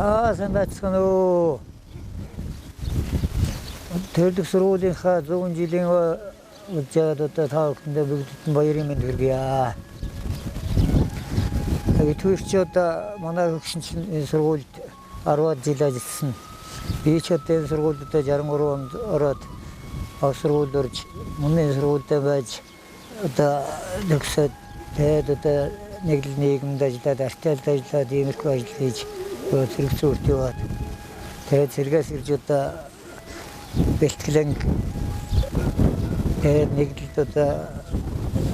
сайн байцгаана уу. Төрөлх сургуулийнхаа 100 жилийн үжээд одоо та бүхэндээ бүгдд баярын мэнд хүргье. Түүрч одоо манай хөгшин чинь энэ сургуульд 10 жил ажилласан. Би ч одоо энэ сургуульд 63 онд ороод сургуульд орж мөн энэ сургуульд байж одоо төгсөөд тэгээд одоо нэг л нийгэмд ажиллаад артелд ажиллаад иймэрхүү ажил хийж зэрэг зүрт яваад тэгээд зэрэгээс ирж одоо бэлтгэлэн тэгээд нэг л одоо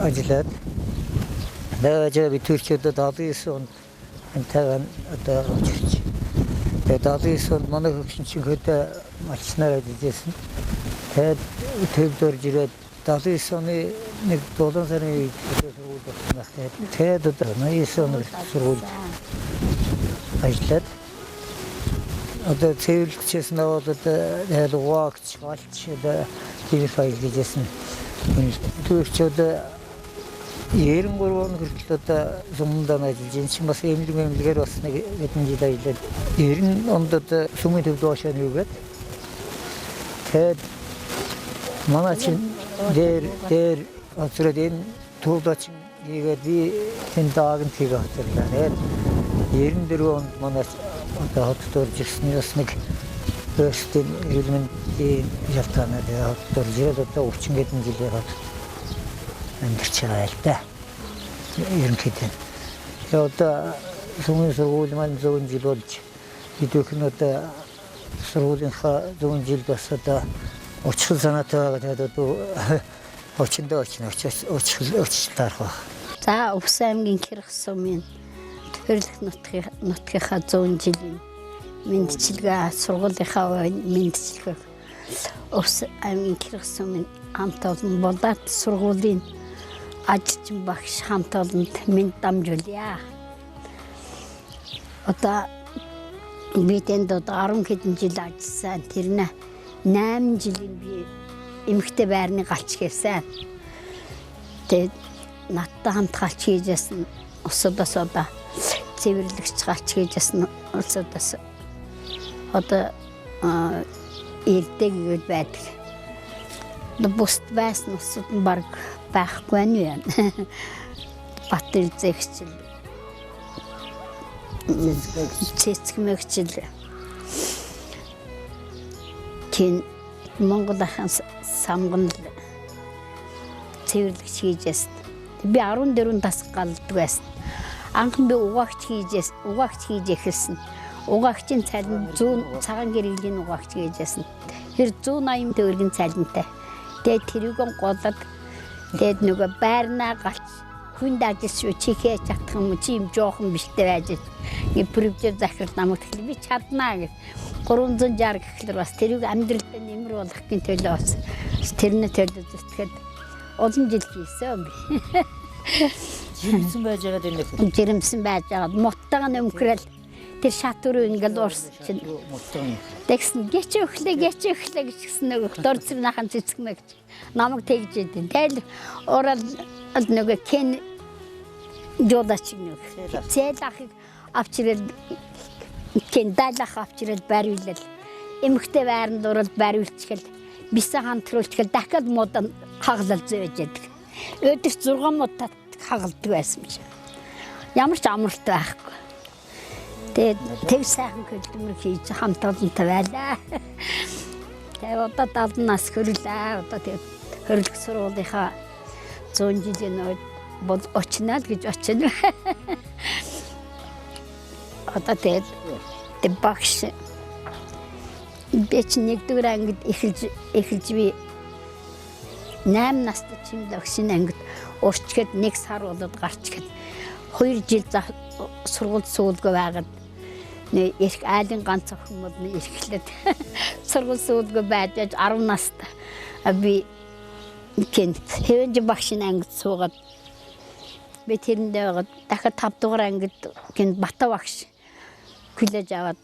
ажиллаад Наважаа битүүрч одоо 79 онд энтэйгэн одоо очирч. Тэгээд 79 онд манай хөгшин чинь хөдөө малчнаар ажиллаж байсан. Тэгээд төвд орж ирээд 79 оны нэг 7 сарын үед сургууль болсон байна. Тэгээд одоо 89 оны сургуульд ажиллаад одоо цэвэрлэгчээс наваад одоо тэгээд угаагч, галч одоо тийм файл хийжсэн. Түүрч одоо 93 он хүртэл одоо сүмдэн ажиллаж энэ чинь бас эмнэлгээр бас нэг хэдэн жил ажиллаад 90 онд одоо сүмийн төвд уушаа нүгээд тэгээд манай чинь дээр оцроод энэ төвдөч хийгээд би энэ даагт хийгээ оцрлаа. Тэгээд 94 онд манай одоо хотод орж ирсэн бас нэг өөрсдийн хэлмэнтийн ялтаанаар хотод орж ирээд одоо 30 хэдэн жилийн хот амьдарч байгаа л да. Ерөнхийдөө. Тэгээд одоо сүмийн сургууль маань 100 жил болж бидүүх нь одоо сургуулийнхаа 100 жил бас одоо очихл санаатай байгаа. Тэгээд одоо очиндөө очлаар баг. За Өвс аймгийн Кирх сумын Төрөлх нутгийнхаа 100 жилийн мэндчилгээ сургуулийнхаа мэндчилгээ Өвс аймгийн Кирх сумын хамт олон болоод сургуулийн ажилчин багш хамт олонд мэнд дамжуулъя. Одоо би тэнд 10 хэдэн жил ажилласан. Тэр нь 8 жилийн би эмэгтэй байрны галч хийсэн. Тэгээд надтай хамт галч хийжсэн усудаас одоо цэвэрлэгч галч хийжсэн усудаас одоо эрдэг байдаг. Бусд байсан усуд нь баг байхгүй байна. Батэр зэгчил. Цэцгмэгчил. Тин Монгол ахын самган цэвэрлэгч хийжсэн. Би 14 тас галдаг байсан. Анхан би угаагч хийж эхэлсэн. Угаагчийн цалин 100 цагаан гэрэглийн угаагч хийжсэн. Тэр 180 төгрөгийн цалинтай. Тэгээд тэрийг голод тэгээд нөгөө байрнаа галч хүнд ажиллаж чихээ чадах юм чи юм жоохон биштэй байж превжер захирал намайг тэгэхээр би чаднаа гэж 360 гэхлээр бас тэрийг амьдралдаа нэмэр болгохын төлөө бас тэрний төлөө зүтгэхэд олон жил хийсэн би. Жирэмсэн байж байгаа дээ. Жирэмсэн байж байгаа. Моттойгоо нөмхрэл тэр шат руу ингээл уурс чинь. Тэгсэн гэч өглөө гэжсэн нөгөө дор цэвнийхэн цэцгмэгч намайг тэгж идэв. Тэгэл орол нөгөө кен жолооч нөгөө цээлахыг авчирэл кен дайлах авчирэл бариулал эмхтэй байранд орол бариулчихэл бисэн хамтруулчихэл дахиад муудан хаглал зөөж яадаг. Өдөр 6 муудад хагалдаг байсан юм шиг. Ямар ч амралт байхгүй. Тэгээд тэг сайхан хөдөлмөр хийж хамт олонтой байлаа. Тэгээд одоо 70 нас хөрлөө. Одоо тэгээд хөрөлх сургуулийнхаа 100 жилийн бол очноо гэж очино. Одоо тэгээд багш би ч нэгдүгээр ангид эхэлж би 8 настай чимд багшийн ангид урчгээд 1 сар болоод гарчгээд 2 жил сургууль суулгаа байгаад эрх айлын ганц охин мод эрхлээд сургууль суулгаа байж 10 настай би кент хэвэн багшийн ангид суугаад би тэрэндээ байгаад дахиад 5 дугаар ангид кент бата багш хүлээж аваад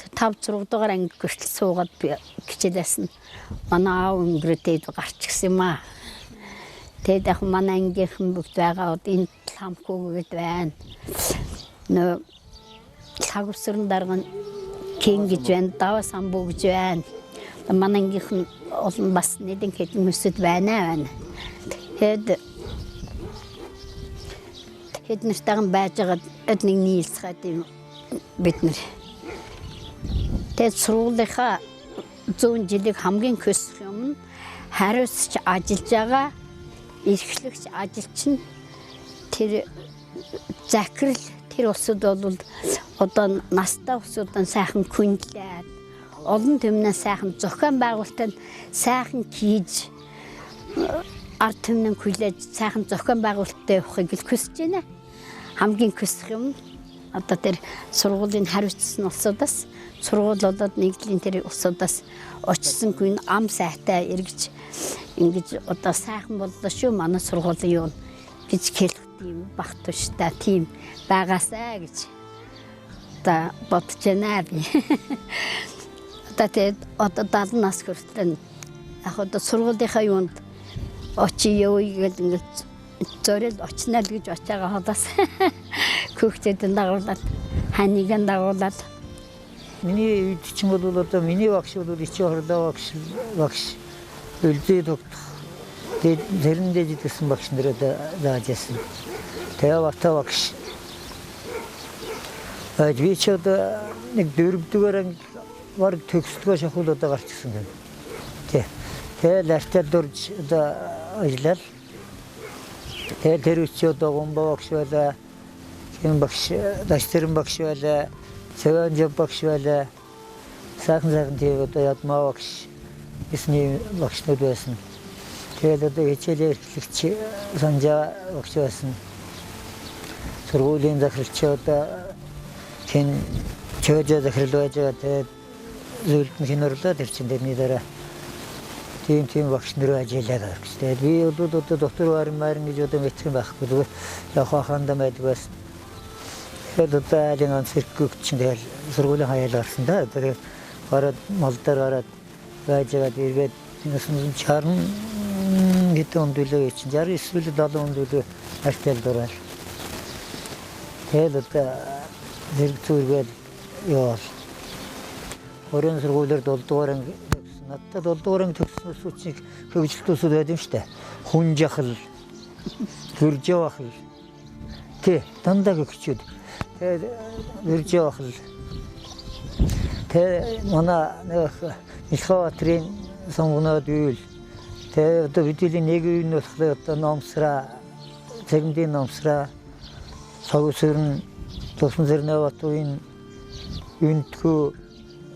5-6 дугаар анги хүртэл суугаад би хичээлсэн. Манай аав өнгөрөөд гарч гисэн юм аа. Тэгээд яг манай ангийнхан бүгд байгаа энэ хамхуугээд байна. Нөө лагвсрын дарга Кен гэж байна, даваа самбуу гэж байна. Манай ангийнхан олон бас нэгэн хэдэн хүмүүсд байна. Тэгээд нартайгаа байж байгаа эднийг нийлцгээд бид нар. Тэгээд сургуулийнхаа 100 жилиг хамгийн хөсөх юм хариуцж ажиллаж байгаа эрхлэгч ажилч нь тэр захирал тэр улсад бол одоо настай улсуудаа сайхан хүндлээд олон түмнээ сайхан зохион байгуулалтанд сайхан хийж ард түмнээ хүлээж сайхан зохион байгуулалттай явахыг л хүсэж байна. Хамгийн хүсэх юм одоо тэр сургуулийн хариуцсан улсуудаас сургуулиудад нэгдлийн тэр улсуудаас очисонгүй ам сайтай эргэж ингэж одоо сайхан боллоо шүү манай сургуулийн юу гэж хэлэх тийм багтуштай тийм байгаасаа гэж одоо бодож байна би. Одоо тэгээд одоо 70 нас хүртэл яг одоо сургуулийнхаа юунд очие явъя гэж ингэж зориод очноо л гэж очиагаа хадаас хүүхдүүдэн дагуулад ханиган дагуулад миний үед ч юм бол одоо миний багш бол ичи хорлоо багш үлдээ тогтох тэрэндээ жидсэн багш нараа даажсэн. Тэгээ бата багш. Би ч одоо нэг 4-р анги баг төгсөлгөө шахуулаад гарч ирсэн юм. Тэгээ лартаа дурж одоо ажиллал. Тэгээ тэр үчи одоо гомбо багш байлаа. Хэм багш, даштерэн багш байлаа. Цэвэн жоб багш байлаа. Сайхан тийм одоо ядмаа багш. Эсний багшнууд байсан. Тэгээд одоо хичээлээ эрхлэгч санжаа багш байсан. Сургуулийн захиралч одоо хэн чөөжөө захирал байж байгаа. Тэгээд зөвлөлт хинөрлөө тэр чинь тэрний дараа тийм багш нар ажиллаад байгаа гэж. Тэгээд би бол одоо доктор Вармарын гэж одоо мэдсэн байхгүй. Зүгээр яг хаханда байдаг байсан. Тэгээд одоо алин анцэрхгүйч чинь тэгэл сургуулийн хаяал гарсан да. Тэгээд гараад малдаар гараад байж байгаа дэргээд нэсэн 60 хэдэн онд үлээ чинь 60 эсвэл 70 онд үлээ артел дураар. Тэгээд одоо зэрэг зүргээл яа. Орон сургуулиар 7-р анги надад 7-р анги төгссөн үчиг хөвжөлтөөсөд байд юм штэ. Хүн жахал хөржөө бахал. Тэ дандаа гөгчүүд. Тэгээд хөржөө бахал. Тэ манай нэг Илхбаатрийн сонгоноод үйл. Тэгээд одоо бидний нэг үеийн болохоор одоо номсраа цэгмдийн номсраа согсөрн тосон зэрнээ батуин үнтгөө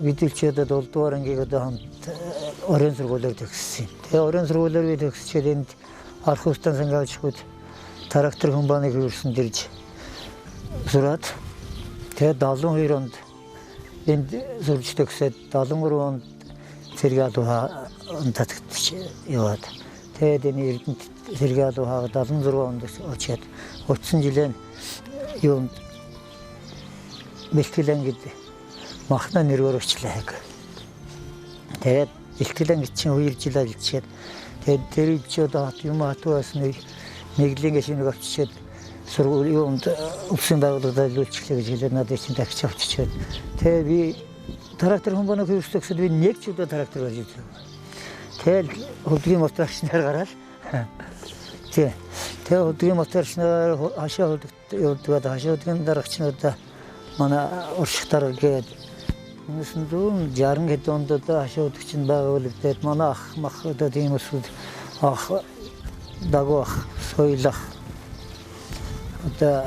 видэлчээд 7-р ангийг одоо хамт орон сургуулиар төгссөн. Тэгээ орон сургуулиар би төгсчээд энд архустан сангавчгууд трактор компаниг хөрсөн дэрж сураад тэгээ 72 онд энд сурч төгсөөд 73 онд Сэргаал ухаан татгдчих яваад. Тэгээд энэ Эрдэнэт Сэргаал ухааг 76 онд очиад 30 жилийн юунд бэлтгэл ангид махна нэрээр очлаа. Тэгээд бэлтгэл ангид чинь 2 жил ажиллаад тэгээд тэр чи одоо юм хатуасан нэглийн гişнийг авчиад сургууль юунд өвсөн байгууллагад ажиллуулчихлаа гэж хэлээд надад чинь тагч авчиад. Тэгээд би трактор компаниг хөрсөксөд би нэг ч удаа трактор болж ирлээ. Тэгэл хөдөлгөөний моторчнаар гараад. Тэгээ хөдөлгөөний моторчнаар хашаа явуулдаг хашаа хөдөлгөөний дарагчнуудаа манай уршигтар гээд нэгэн 60 хэдэн онд одоо хашаа хөдөлгч нь байгуулагдаад манай ах мах одоо тийм усуд ах дагвах соёлох одоо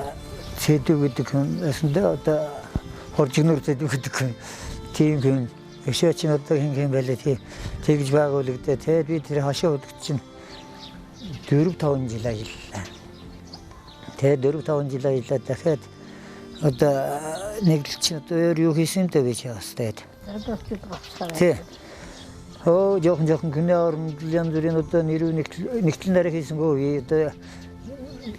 цэдүү гэдэг хүн одоо хоржигнор цэдүү гэдэг хүн тийм хүн өшөө чинь одоо хин байлаа тэгж байгуулагдаа тэгээд би тэр хашаа хөдөлгч чинь 4-5 жил ажиллаа. Тэгээд 4-5 жил ажиллаад дахиад одоо нэглэлч одоо юу хийсэн дээ би чаастаад. Тий. жоохон гинэ оронд янз бүрийн одоо нэрвийн нэгтлэн дараа хийсэнгөө одоо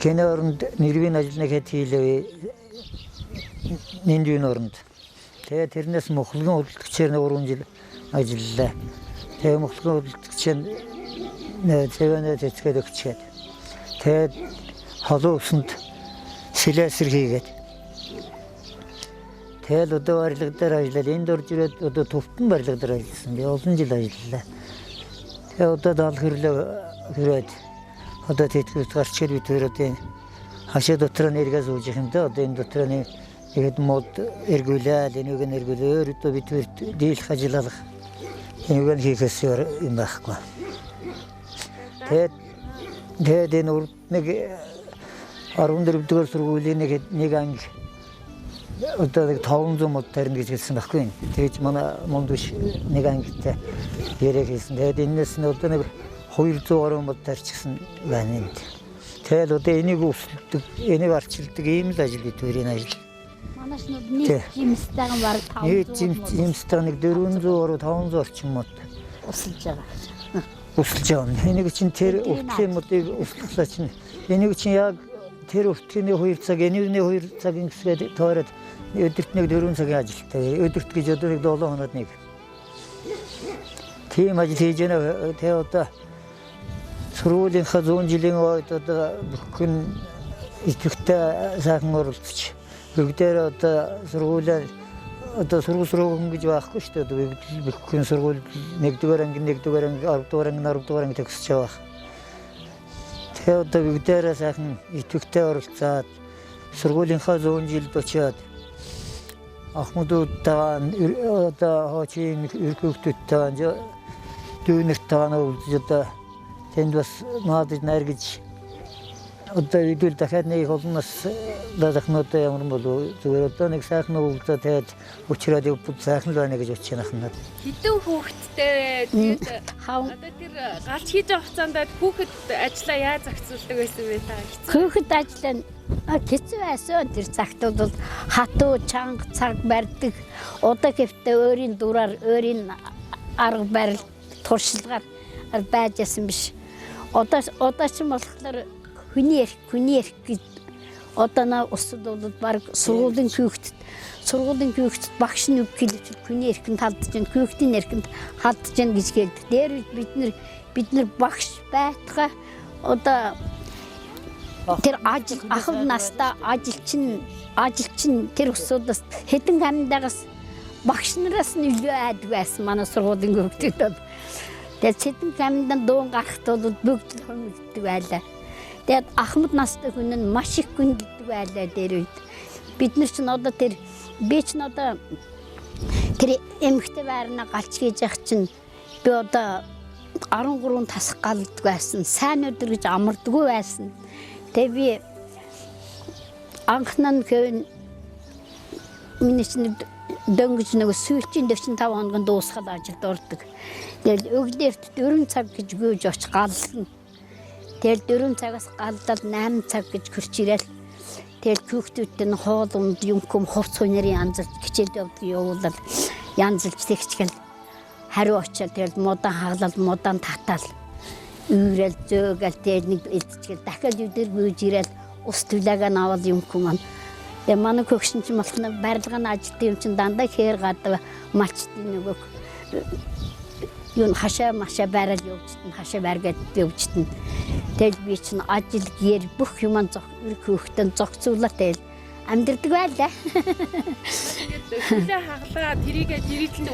гинэ оронд нэрвийн ажлыг хийлээ. Нэндүүн оронд. Тэгээ тэрнээс мохлогын хөдөлгчээр 3 жил ажиллалаа. Тэгээ мохлогын хөдөлгчээр цэвэнэ цэцгээд өгчээд. Тэгээд холоо усанд сэлэсэр хийгээд. Тэгэл одоо барилга дээр ажиллаад энд орж ирээд одоо төвтөн барилга дээр ажилласан. Би олон жил ажиллалаа. Тэгээ одоо даал хөрлөө хүрээд одоо тэтгэврт гарч ирээд бид хоёр одоо хашаа дотор нэргээ сууж юм да. Одоо энэ дотор нэгэд мод эргүүлээд энийг эргүүлээр одоо бид хоёр дийлэх ажиллах энийг хийхээс юм байхгүй. Тэгээд энэ урд нэг 14 дугаар сургуулийн нэг анги одоо 500 мод тарина гэж хэлсэн байхгүй. Тэгэж манай монд биш нэг ангитай яриаг хэлсэн. Тэгээд энэс нь одоо нэг 200 гаруй мод тарчихсан байна энд. Тэгэл одоо энийг өсөлдөг, энийг арчилдаг ийм л ажил бид хоёрын ажил. Манайш нэг жимстайган баг 500. Жимстай нэг 400 гаруй 500 орчим мод усалж байгаа. Усалж байгаа. Энийг чинь тэр уртын модыг услахлаа чинь энийг чинь яг тэр уртын 2 цаг, энийний 2 цагийн гэсгээд тойроод өдөрт нэг 4 цагийн ажилтай. Өдөрт гэж одоо нэг 7 хоноод нэг. Тийм ажил хийж байна. Тэгээ одоо сургуулийнхаа 100 жилийн үед одоо бүхэн идэвхтэй сайхан оролцож бүгдээр одоо сургуулаа одоо сургууль гэж байхгүй шүү дээ. Бүхэн сургууль 1-р анги, 1-р анги, 10-р анги, 10-р анги төгсөж байгаа. Тэгээ одоо бүгдээр сайхан идэвхтэй оролцоод сургуулийнхаа 100 жилд очиад ахмадуудтайгаа одоо хоочин өргөвчдтэй дүүнэртэйгээ уулзаж одоо тэнд бас наадаж найргаж одоо идэл дахиад нэг холноос дахнуудаа ямар болов зүгээр одоо нэг сайхан уулзаад тэгээд өчрөөд явбал сайхан л байна гэж бодож байна ханаад. Хэдэн хүүхэдтэй тэгээд одоо тэр галч хийж байгаа хугацаанд хүүхэд ажиллаа яаж зохицуулдаг байсан бэ та? Хүүхэд ажиллаа хэцүү байсан. Тэр цагтууд бол хатуу чанга цаг барьдаг. Удаа гэвтээ өөрийн дураар өөрийн арга барил туршлагаар байж ясан биш. Одоо ч болохоор хүний эрх гэж одоо наа усад бол баг сургуулийн хүүхдэд багш нь үг хэлж хүний эрхэнд халдж байна, хүүхдийн эрхэнд халдж байна гэж хэлдэг. Дээр бид нар багш байтугай одоо тэр ахав настай ажилчин тэр усудаас хэдэн хамдагаас багш нараас нь илүү айдаг байсан манай сургуулийн хүүхдүүд. Тэгээд хэдэн хамдан дуун гарахт бол бүгд л хөнөгддөг байлаа. Тэгээд ахмад настай хүн нь маш их гүнэлдэг байлаа дээр үед. Бид нар ч одоо би ч одоо тэр эмхтэй байрнаа галч хийж явах чинь би одоо 13 тасах галдаг байсан. Сайн өдөр гэж амардгүй байсан. Тэгээ би анхнаа миний чинь дөнгөж нэг сүүлчийн 45 хоногт дуусгаад ажилд ордог. Тэгэл өглөөрт 4 цаг гэж гүйж оч галлна. Тэгэл 4 цагаас галдаад 8 цаг гэж хурч ирээл. Тэгэл хүүхдүүдтэй нь хоол унд юм хувц хүнэрийн янзлж хичээлд явуулаад янзлж тэгчгэл хариу очиад тэгэл мудаан хаглал мудаан татаал үйрэл зөөгөл тэгэл нэг элцчихэл дахиад өдөр гүйж ирээл ус түлээгээ навал юм маань. Тэгээ манай хөгшин ч болохоор барилгын ажилт юм чин дандаа хээр гадаг малчтын нөгөө юун хашаа машаа барил явуулчихсан хашаа баргаад явуулчихсан. Тэгэл би чинь ажил гэр бүх юм хөөхдөн зогцуулаад тэгэл амьдрдаг байлаа. Хүлээ хаглаа тэрийгэ жирэлтэнд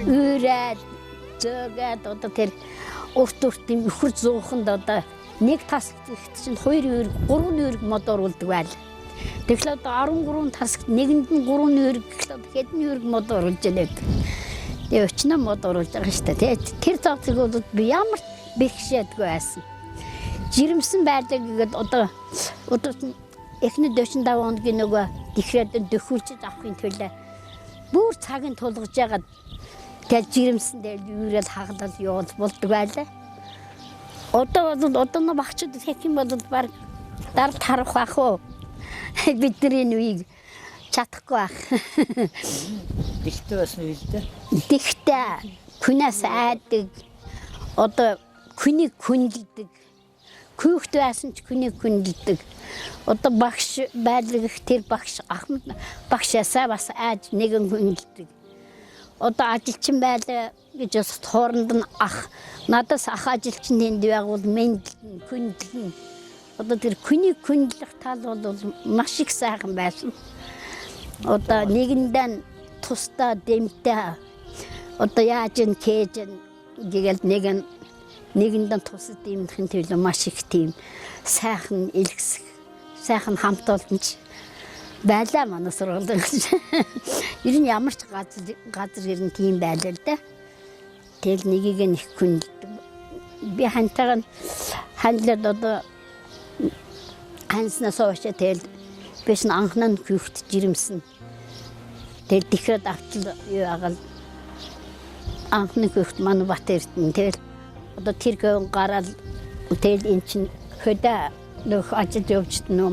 өрөөд зөөгээд одоо тэр урт юм өхөр зууханд одоо нэг тасагт чинь 2 3 үүрэг мод оруулдаг байлаа. Тэгэхээр одоо 13 тасагт нэгэнд нь 3 үүрэг гэхлээр хэдэн үүрэг мод оруулж яадаг. Тэгээ өчнөө мод оруулж байгаа шүү дээ. Тэр цогцыг бол би ямар бэрхшээдгүй байсан. Жирэмсэн байлаа гэгээд одоо эхний 45 хоногийн нөгөө дихрээд дөхүүлж авахын төлөө бүр цагийн тулгаж яагаад тэгэл жирэмсэн дээр юурал хаглал явуул болдог байлаа. Одоо нь багчууд хэлэх юм бол баг дард харах байх уу? Бидний үеийг чадахгүй байх. Дихтэй байсан үйл дээ. Дихтэй күнээс айдаг. Одоо күнийг хүндэлдэг. Хүүхэд байсан ч күнийг хүндэлдэг. Одоо багш байлгах тэр багш ахмад багшаасаа бас айж нэгэн хүндэлдэг. Одоо ажилчин байлаа гэж бас хооронд нь ах надаас ах ажилчин тэнд байгуул мэндэлнэ хүндэлнэ. Одоо тэр күнийг хүндлэх тал бол маш их сайхан байсан. Одоо нэгэндээ тусдаа дэмтэй одоо яаж н кэж гэгэл нэгэндээ тусад дэмтхэн төлөө маш их тийм сайхан элгсэх сайхан хамт олонч байлаа манай сургуульд. Ер нь ямар ч газар ер нь тийм байлаа л да. Тэгэл нэгийг нь их хүндэлдэг. Би хантайгаа хандлаад одоо ханснаас хойш тэгэл биш анхны хүүхэд жирэмсэн. Тэгэл тэхрээд авчил юу агаал анхны хүүхэд манай бат эрдэн тэгэл одоо тэр гэн гараад тэгэл эн чин хөдөө нөх ажил явжт нөө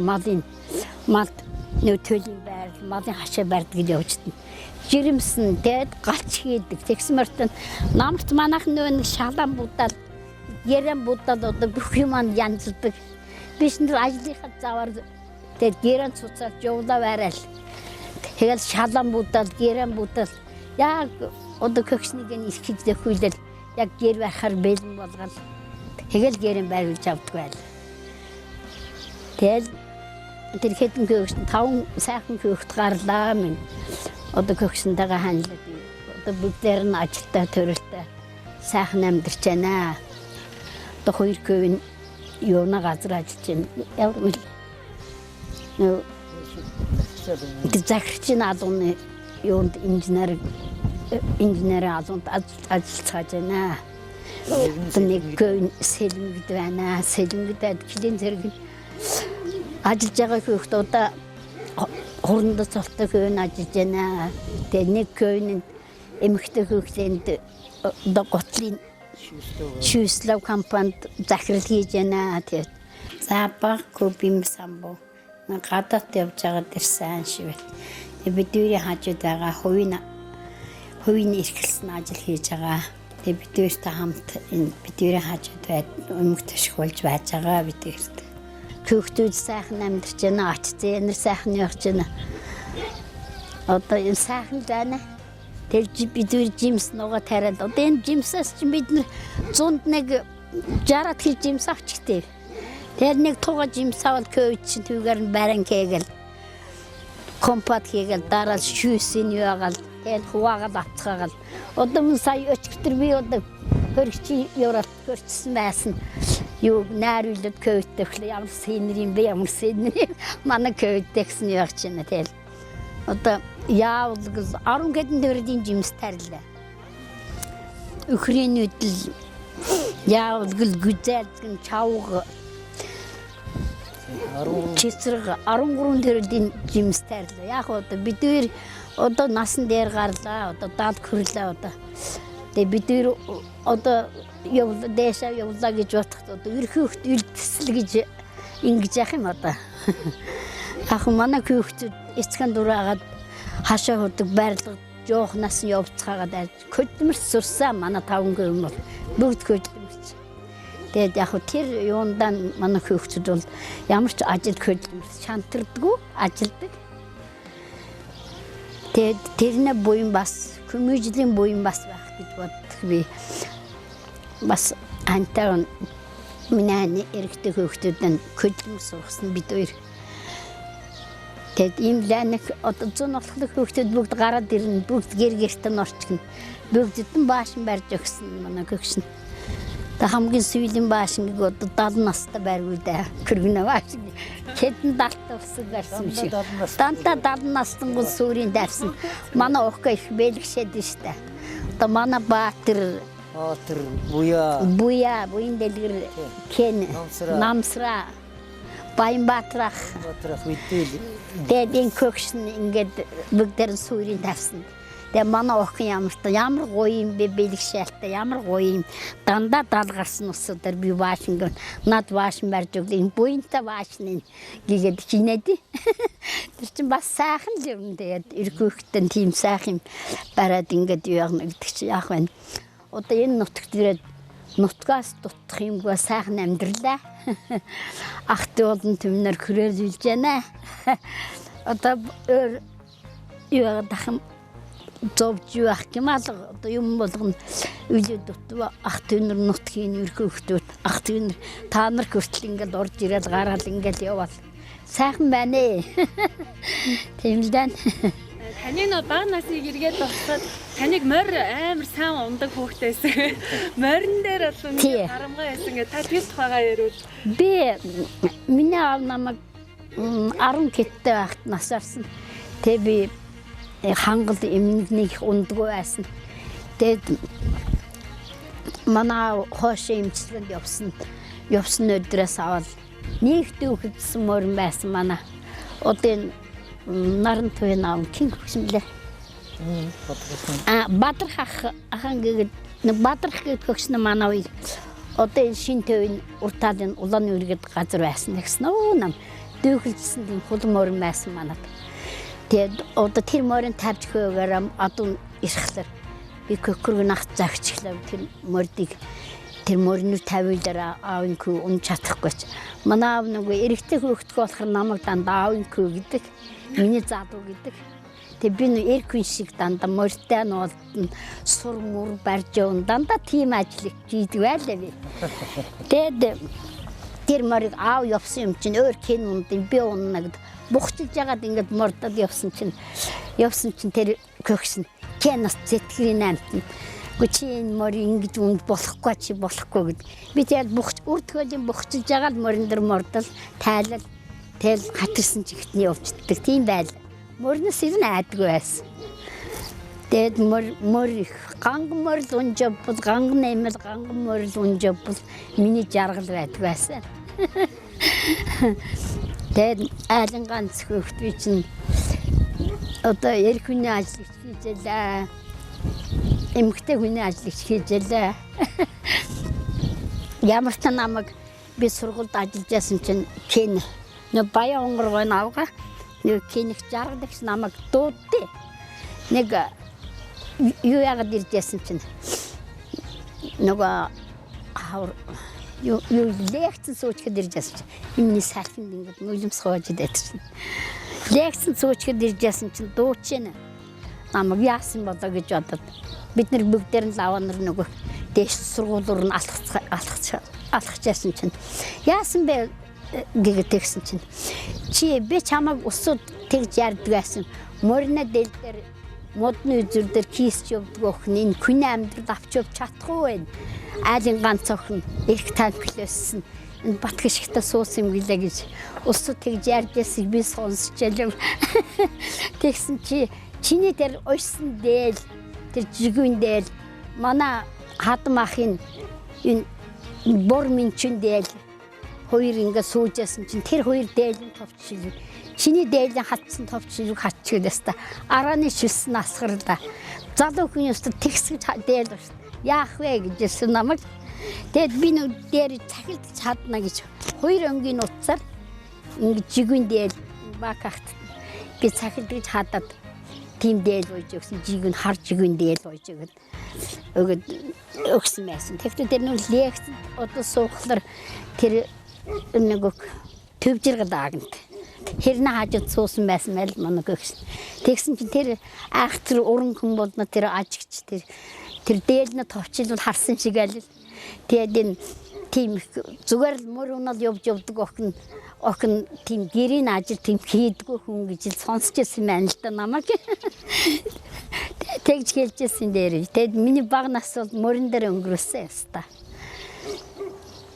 малд нөө төлийн байр малын хашаа барьдаг гэж явжт. Жирэмсэн тэгэд галч хийдэг. Тэгсэн мөртөө намарт манайх нөө нэг шалан будал гэрэн будал одоо бүх юм янзлдаг. Биш нэр ажлынхаа завар тэгээд гэрэн цуцаад явлаа байрал. Тэгэл шалан будал гэрэн будал яг одоо көхшнийг нь ихэж дэхүүлэл яг гэр байхаар бэлэн болгоод тэгэл гэрэн байруулж авдаг байл. Тэгэл тэр хэдэн көхш 5 сайхан көхт гарлаа минь. Одоо көхшөнтэйгээ хандлаад одоо бүгдээр нь ажилтаа төрөлтэй сайхан амьдарч байна. Одоо 2 көвн юуна газар ажиллаж байна. Тэр захирчийн алууны юунд инженер алуунд ажиллаж байна. Нэг көвн сэлмэгд байна. Сэлмэгдэд жилийн зэрэг ажиллаж байгаа хүүхэд одоо хуранд цолтой көвн ажиллаж байна. Тэгээ нэг көвн эмэгтэй хүүхэнд одоо готлын шүүслэв компанид захирал хийж байна. Тэгээд за баг кубим самбо гадаад явж байгаа дэр сайн шивэ. Тэгээд бидний хажууд байгаа хувийн эрхэлсэн ажил хийж байгаа. Тэгээд бидээртэй хамт энэ бидний хажууд байд өмнөх ташгуулж байж байгаа бидээрт. Хүүхдүүд сайхан амьдарч байна. Ач зээнэр сайхан явж байна. Одоо энэ сайхан байна. Тэгэл бидний жимс нугаа тариад одоо энэ жимсээс чинь бид нэр 101 60-аад хил жимс авчихтэй. Тэгэл нэг туга жимс авал көөч чинь түүгээр нь баран хийгээл компот хийгээл дараа шүүсийн яагаал тэгэл хуваагаад авцгаагаал одоо мөн сая өчтөр би одоо хөргчи Европ хөрчсөн байсан. Юу найруулад көөттэй ямар сэнэрийн бэ ямар сэнэр манай көөттэй гэсэн яг чинь тэгэл одоо яавал 10 гэдэн дөрөдийн жимс тарилаа. Өхрийн үдэл яавал гүзэлгэн чавга чицэрэг 13 дөрөдийн жимс тарилаа. Яг одоо бид одоо насан дээр гарлаа одоо даад хөрлөө одоо тэгээ бид одоо явлаа дэшаа явлаа гэж бодоход одоо ерхөөхт үлдэсэл гэж ингэж яах юм одоо. Ах манай хүүхдүүд эцгэн дураагаад хашаа хөдөг байрлал жоохнаас нь явцгаагаад хөдөлмөрс сурсан манай 5 гэрм бол бүгд хөдөлмөрч. Тэгээд яг тэр юундан манай хүүхдүүд бол ямар ч ажил хөдөлмөрс шантардгүй ажилдаг. Тэгээд тэрнээ буян бас хүмүүжлийн буян бас байх гэж боддог би. Бас антаа минь эрэгтэй хүүхдүүдэн хөдөлмөр сургасан бид хоёр. Тэгэд ийм ланах одоо 100 болохлох хүүхдүүд бүгд гараад ирнэ. Бүгд гэр гэртэн орчихно. Бүгдэн баашин барьж өгсөн манай гэгшин. Та хамгийн сүүлийн баашинг одоо 70 настай байргүй да. Кэргэнэ баашин. Хэдэн далтаа усаг гарсан шиг. Данта 70 настан гол сүрийн дарсан. Манай охин их бэлгшээд штэ. Одоо манай Баатар буян дэлгэр кен намсра Баянбаатарах дэдийн көхшин ингээд бүгдээр сүрийн тавьсан. Тэгээ манай охин ямар гоё юм бэ бэлгшээлтэй ямар гоё юм дандаа даалгарсан усуудаар би Вашингтон над Вашингтон барьж өглөө энэ буянтай Вашингтон гэгээд хийнэдий. Тэр чинь бас сайхан л юм тэгээд эргүүхтэн тийм сайхан бараад ингээд юу яах гэдэг чи яах вэ? Одоо энэ нутагт ирээд нутгаас дутах юмгаа сайхан амьдралаа. Ахты болон түмнэр хүрээлүүлж байна. Одоо юу дахин зовж явах юм аа одоо юм болгоно үлээд дутва ах түнэр нутгийн ерхөө хөлтөд ах түнэр та нар хүртэл ингээд орж ирээд гараал ингээд явал сайхан байна ээ. Тийм л дээ. Таны нөө баг насыг эргээд дуусгаад таныг морь амар сайн ундаг хүүхдээсэн. Морин дээр бол үнэхээр харамгаа байсан гэ та тэр тухайгаа ярил. Би миний аав намайг 10 киттэй байхад насаарсан. Тэг би хангал эмнэгнийг ундаггүй байсан. Тэгэд манай хоошоо эмчилгэнд явсан өдрөөс аваад нэгдүү хөдсөн морин байсан манай. Одоо наран туйн аав king хөгсмөлээ. Бадрах ахын гээд нэг бадрах гээд хөгснө манай үе. Одоо энэ шин төвийн уртаалын улааны үргэд газар байсан гэсэн өө нам дүүхэлжсэн тийм хулан морин байсан манад. Тэгээд одоо тэр морин тавьж хөөгөр одоо ирэхлээр би кокргнах загчлаа тэр мордыг тэр мориныг тавиулаараа аавын хүү ун чадахгүй ч манай аав нөгөө эрэгтэй хөөхтгөө болохоор намайг дандаа аавын хүү гэдэг миний заадуу гэдэг. Тэг би нөө эркүн шиг дандаа морьтой нуултан сур мөр барьж явна дандаа тийм ажил хийдэг байлаа би. Тэгэд тэр морийг аав явсан юм чинь өөр кен ундын би уннагд бухчилж ягаад ингэж мордод явсан чинь тэр көхсөн кенас зэтгэрийн амтан чи энэ морь ингэж унд болохгүй чи болохгүй гэд. Би тэгэл үрдгөөлийн бухчилж байгаа л морин дээр мордол тайлал тэл хатарсан чигтний явцдаг тийм байл. Морноос ирнэ айдгүй байсан. Тэгэд морь ганган морь унжавбал ганган нэмэл ганган морь унжавбал миний жаргал байдаг байсан. Тэгэд айлан ганц хөвгт би чинь одоо эрх хүний ажил хийжээ. Эмэгтэй хүний ажил хийжээ. Ямар ч намайг би сургуульд ажиллаж байсан чинь кен нөө баян онгоргой наавга нөө киних жаргалагч намайг дуудтыг нэг юу яагаад ирдээсэн чинь нөгөө юу лекцэн суучхад иржсэн чинь миний салхинд ингээд нулимс хоожид байдаг чинь лекцэн суучхад иржсэн чинь дуучна намайг яасан болоо гэж бодод бид нар бүгдээр нь лаваа нар нөгөө дээш сургуулиур нь алхчихсан чинь яасан бэ гэгээ тэгсэн чинь чи би чамайг усууд тэгж ярддаг байсан морина дэл дээр модны үзүр дээр кийсч явдаг охин энэ хүний амьдрал авч явж чадахгүй байна айлын ганц охин их танклэссэн энэ бат гიშгтээ суусан юм гэлээ гэж усууд тэгж ярьжсэн би сонсчихлоо тэгсэн чи чиний тэр ойсон дээл тэр жигүүн дээл манай хадам ахын энэ бор минчин дээл хоёр ингээ суужсэн чинь тэр хоёр дээлийн товчшил чиний дээлийн хатсан товчшил хатчихвал яста арааны шилсэн асгарлаа залуу хүн яста тэгсгэж дээл байна яах вэ гэжсэн намайг тэгэд би нүд дээр цахилдаж чадна гэж хоёр өнгийн утсаар ингээ жигүүн дээл бакахт би цахилдаж хадаад тийм дээл болж өгсөн жигүүн хар жигүүн дээл болж өгöd өгсөн байсан тэгэхээр тэр нүд лекц одоо суухлаар тэр нэг төвжиргэл даагнт хэрнээ хажууд суусан байсан байл манай гэгс тэгсэн чинь тэр айх тэр уран хүн болно тэр ажигч тэр дээлнэ товчлол харсан шиг аль тэгээд энэ тийм зүгээр л мөр унал явж явдаг охин тийм гэрийн ажил тийм хийдэггүй хүн гэж л сонсч ирсэн байна л да намайг тэгж хэлжсэн дээр тэгээд миний баг нас бол мөрөн дээр өнгөрөөсөн яста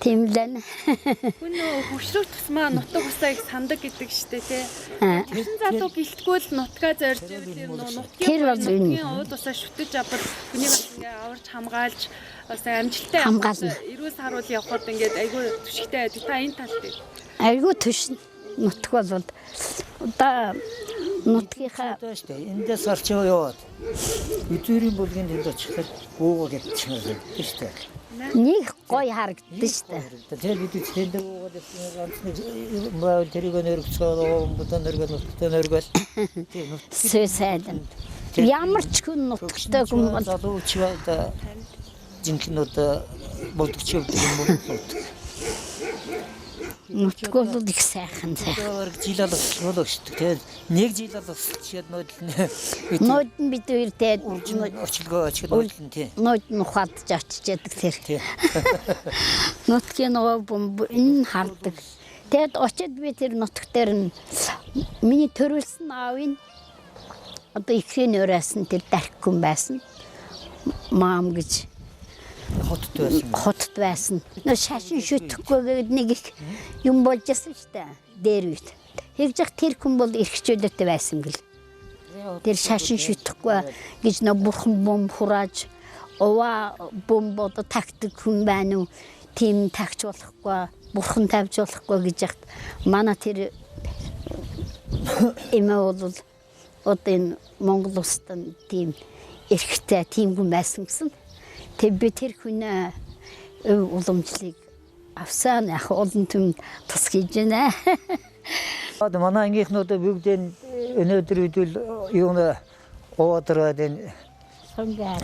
тэмлэн хүн хөвшрөх тусмаа нутаг усаа их сандаг гэдэг штэ тий. Тэрэн залуу бэлтггүй л нутгаа зорж ивэл нутгийн ууд усаа шүтэж аваад хүний бас ингээ аварч хамгаалж бас амжилттай эрүүл саруул явхад ингээд айгүй түшигтэй та энэ талд айгүй түшин нутг бол одоо нутгийнхаа эндээс орч яваад үзүүрийн бүлгийн тэнд очиход гуугаа гэдэг чинь шүү дээ. Нэг гой харагдсан шүү дээ. Тэр бид тэнд гуугаад ганцны маа тэрийг нэрвцөө бодон нэргэл сэсэдэн ямар ч хүн нутгтай хүн бол залуучууд жинхэнүүд болдогч явдаг юм уу? нутгол их сайхан заа. Жилал болоо шүү дээ. Нэг жилал болчиход нууд нь бид хоёр тэгээд орчилгоо очилгоо тий. Нууд нь ухаадж очиж яадаг тэр. Нутгийн нөгөө бомб энэ хардаг. Тэгэд очиод би тэр нутаг дээр нь миний төрүүлсэн аавын одоо ихрийн өрөөс нь тэр дархгүн байсан. Маам гэж хотод байсан. Нөө шашин шүтгэхгүй нэг их юм болж байсан шүү дээ. Дээр үед. Тэгж яг тэр хүн бол эрхчүүдэд байсан гэл. Тэр шашин шүтгэхгүй гэж нөө бурхан бом хурааж оваа бомбод тагтдаг хүн байна уу? Тим тагч болохгүй, бурхан тавьж болохгүй гэж яхад манай тэр эмээ бол одоо энэ Монгол улсад тийм эрхтэй тийм хүн байсан гэсэн. Тэг би тэр хүнээ уламжлалыг авсан яг олон түн тус хийж байна. Одоо манай ангийнхнууд бүгдийн өнөөдөр үдэл юуна оодраад энэ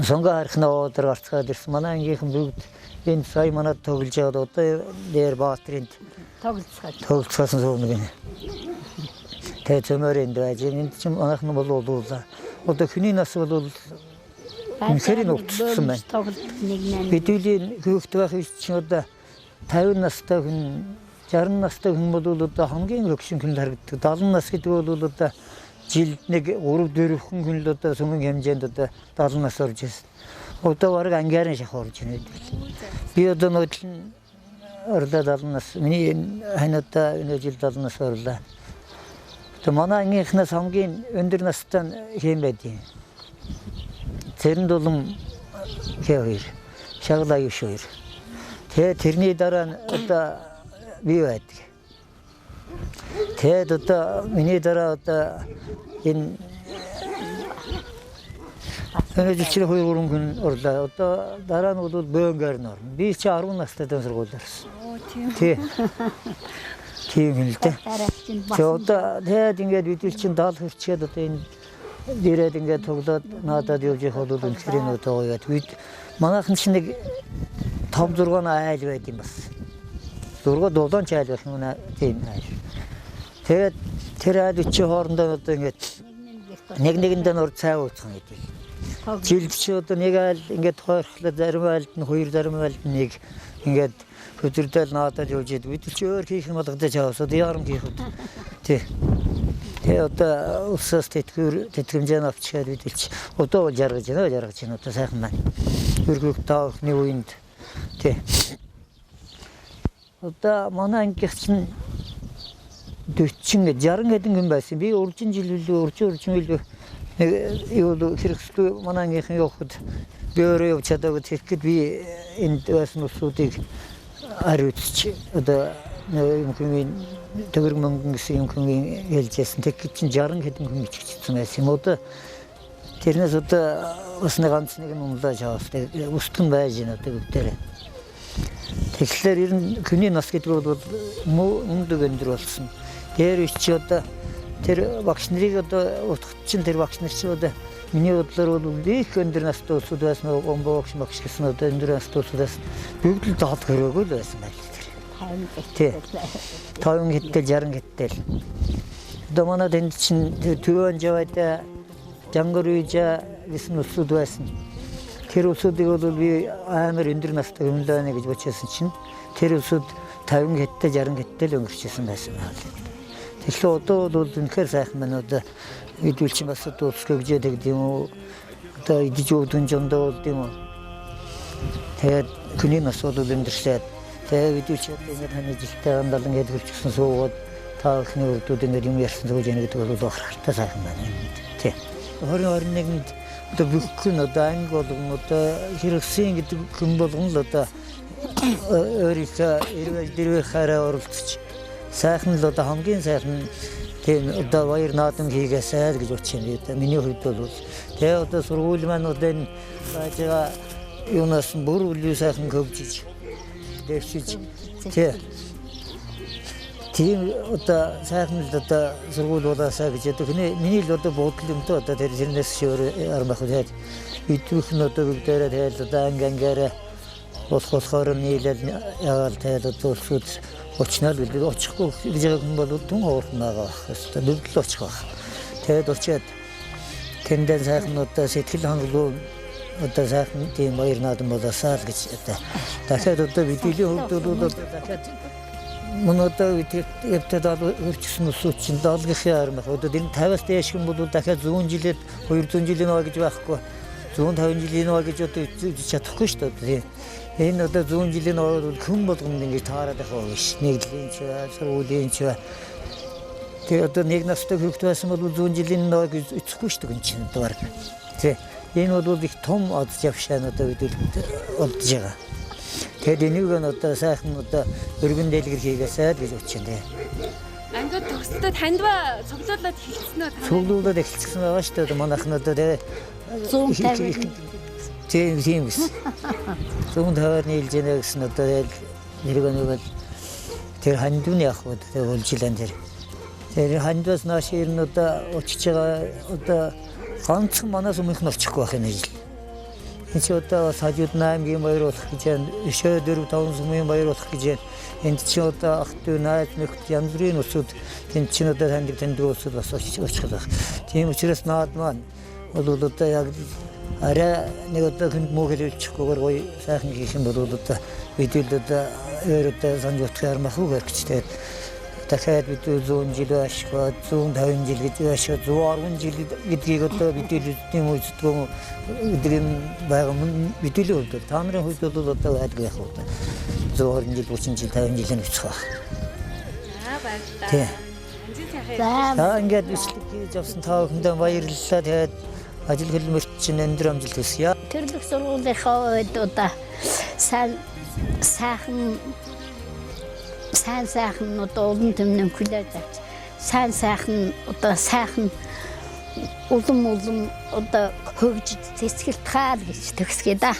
сонга харахнаа оодроо гарцгаад ирсэн. Манай ангийнхан бүгд энэ сая манад тоглож байгаа одоо дээр Баатарынд тоглоцсон сууна гэнэ. Тэгээ цөмөрөнд байж энэ чинь манайхан бол уулаа. Одоо хүний нас бол үнэхээр нутсан байна. Бидний хүүхэд байх чинь одоо 50 настай хүн, 60 настай хүн бол одоо хамгийн өгшин хүн харагддаг. 70 нас гэдэг бол одоо жилд нэг 3-4 хүн л одоо сүмэн хэмжээнд одоо 70 нас орж ирсэн. Одоо бараг ангиарын шах орж байна. Би одоо нөтлөн орлоо 70 нас. Миний ханада энэ жил 70 нас орлоо. Тэгээ манай ангийнхнаас хамгийн өндөр настай хэм байдیں۔ Тэрэнд болон хоёр шаглаа юу хоёр. Тэгээ тэрний дараа нь одоо би байдаг. Тэгээд одоо миний дараа одоо энэ жилчрэ 2-3 хүн орлоо. Одоо дараа нь бол бөөнгөр нор. Би чи 10 настай сургууль орсон. Тийм. Тийм л дээ. Одоо тэгээд ингээд бид чинь даал хурцгээд одоо энэ дээрээ ингээд тоглоод надад явж явах бол үнэхээр нөтөө яд. Бид манайхан чинь нэг 5-6 айл байд юм бас. 6 дулаан айл байх юм тийм айл. Тэгээд тэр айл чи хоорондоо одоо ингээд нэгэндээ нур цай ууцхан гэдэг. Жилд чи одоо нэг айл ингээд тохирлоо зарим айлд нь 2 зарим айлд нь 1 ингээд хөдөрдөл надад явж идэв. Бид чи өөр хийх юм болгодож яваас одоо ярам хийх үү. Тий. Тэгээ одоо улсаас тэтгэмжээ авчихад бид чи одоо бол жаргаж байна одоо сайхан байна. Хөргөх таахны үеинд тий. Одоо манай ангийнх чинь 40 60 хэдэн хүн байсан. Би уржин жил үлээ юу хэрэгсгүй манай ангийнхан явахад би өөрөө явж чадаагүй тэгэхэд би энд байсан усуудыг ариутч одоо юм хүн төгөр мөнгөн гэсэн юм хүн хэлжсэн. Тэгэхэд чинь 60 хэдэн хүн иччихсэн байсан юм. Одоо тэрнээс одоо бас нэг ганц нэг юм унлаж авах устган байж байна одоо бүгдээрээ. Тэгэхээр ер нь хүний нас гэдэг бол өндөр өндөр болсон. Тэр чи одоо тэр багш нарыг одоо утгачин тэр багш нар чи одоо миний бодлоор бол их өндөр настай улсууд байсан гомбогч багш гэсэн одоо өндөр настай улсуудаас бүгд л доод хөрөөгөө л байсан байл. Тий. 50 хэдтэй 60 хэдтэй. Одоо манай тэнд чинь Төвөн Жавайда Жангар үйжа гэсэн улсууд байсан. Тэр улсуудыг бол би амар өндөр настай хүн л байна гэж бодчихсон чинь тэр улсууд 50 хэдтэй 60 хэдтэй л өнгөрчихсэн байсан байна. Тэгэхээр одоо бол үнэхээр сайхан байна. Одоо бидүүл чинь бас одоо улс хөгжөөд гэдэг юм уу? Одоо идэж өвдөн жондоо болд юм уу? Тэгээд хүний нас бол өндөрсөд тэгээд бидүүл чинь одоо ингэ таны жилтэй гандал ингэ хөлчихсөн суугаад таахны үрдүүд ингэ юм ярьсан гэж яана гэдэг бол бахартай сайхан байна. Тий. 2021-нд одоо бүхэн одоо анги болгон одоо хэрэгсэн гэдэг хүн болгон л одоо өөрийнхөө эрүүл дэрвэх хараа оролцож сайхан л одоо хамгийн сайхан тийм одоо баяр наадам хийгээсэй гэж бодож байна. Миний хувьд бол тэгээ одоо сургууль маань одоо энэ баажгаа юунаас бүр үл сайхан хөгжиж дэвшиж тийм одоо сайхан л одоо сургууль болоосаа гэж одоо миний л одоо бодол юм то одоо тэрнээс шөөр армах үед бидүүх нь одоо бүгдээрээ тэгэл одоо ангиараа болохоор нийлэл яагаад тэгэл одоо улсууд очноор бид очихгүй гэж юм бол тун хоорноо хэвээр бүгд л очих байх. Тэгэд очиад тэндээ сайхан одоо сэтгэл хангалуун одоо сайхан тийм баяр наадам болоосаа л гэж одоо дахиад одоо бидний хувьд бол дахиад мөн одоо эвтэд өрчсөн усууд чинь даалгахын армах. Одоо энэ 50-аас дээш юм бол дахиад 100 жилээр 200 жилийн нөө гэж байхгүй. 150 жилийн нөө гэж одоо үзэж чадахгүй шүү дээ. Энэ одоо 100 жилийн нөө бол хүн болгонд ингэ таараад байгаа биш. Нэгдлийн ч, сургуулийн ч. Тэгээ одоо нэг настай хүүхэд байсан бол 100 жилийн нөө гэж эцэхгүй шүү дээ чинь дуур. Тэ. Энэ бол их том од явшаан одоо бид олдж байгаа. Тэгээд энийг нь одоо сайхан одоо өргөн дэлгэр хийгээсэй гэж бодчихно. Ангид төгсөлтөд танд ба цуглуулад хэлсэн үү? Цуглуулад эхэлсэн байгаа шүү дээ. Манайхнууд одоо 150 тийм гэсэн. 150-аар нийлж яана гэсэн одоо нэргэнэвэл тэр хандууны ах одоо улжилан тэр. Тэр хандуус нааш ирнэ одоо очиж байгаа одоо ганцхан манаас өмнөх нь очихгүй байх юм жил. Энд чи одоо сажууд 8-гийн баяр болох гэж байна. 4-5 сумын баяр болох гэж байна. Энд чи одоо ах トゥ найз нөхд янз бүрийн усуд энд чи одоо танд усуд бас очих байх. Тийм учраас наад маань бол одоо яг арай нэг одоо хүнд мөөхөлчихгүйгээр гоё сайхан хийх юм бол одоо бид одоо өөрөө санаж утгах ярмах уу гэж тэгээд дахиад бид 100 жил ашиглаад 150 жил гэж ашиглаад 110 жил гэдгийг одоо мэдээлэлтийн үйлчлэгэн өдрийн байгаа мэдээлэл өгдөг. Та нарын хувьд бол одоо байдгүй яах вэ? 120 жил 30 жил 50 жилийн өцөх байх. Баярлалаа. За Ингээд бичлэг хийж авсан та бүхэндээ баярлалаа. Тэгээд ажил хэлмэрт чинь өндөр амжилт хүсье. төрлөх сургуулийнхаа үед одоо сайхан одоо улам төмнөн хүлээж авч сайхан одоо сайхан улам одоо хөгжиж цэцгэлт хаал гэж төгсгөө да.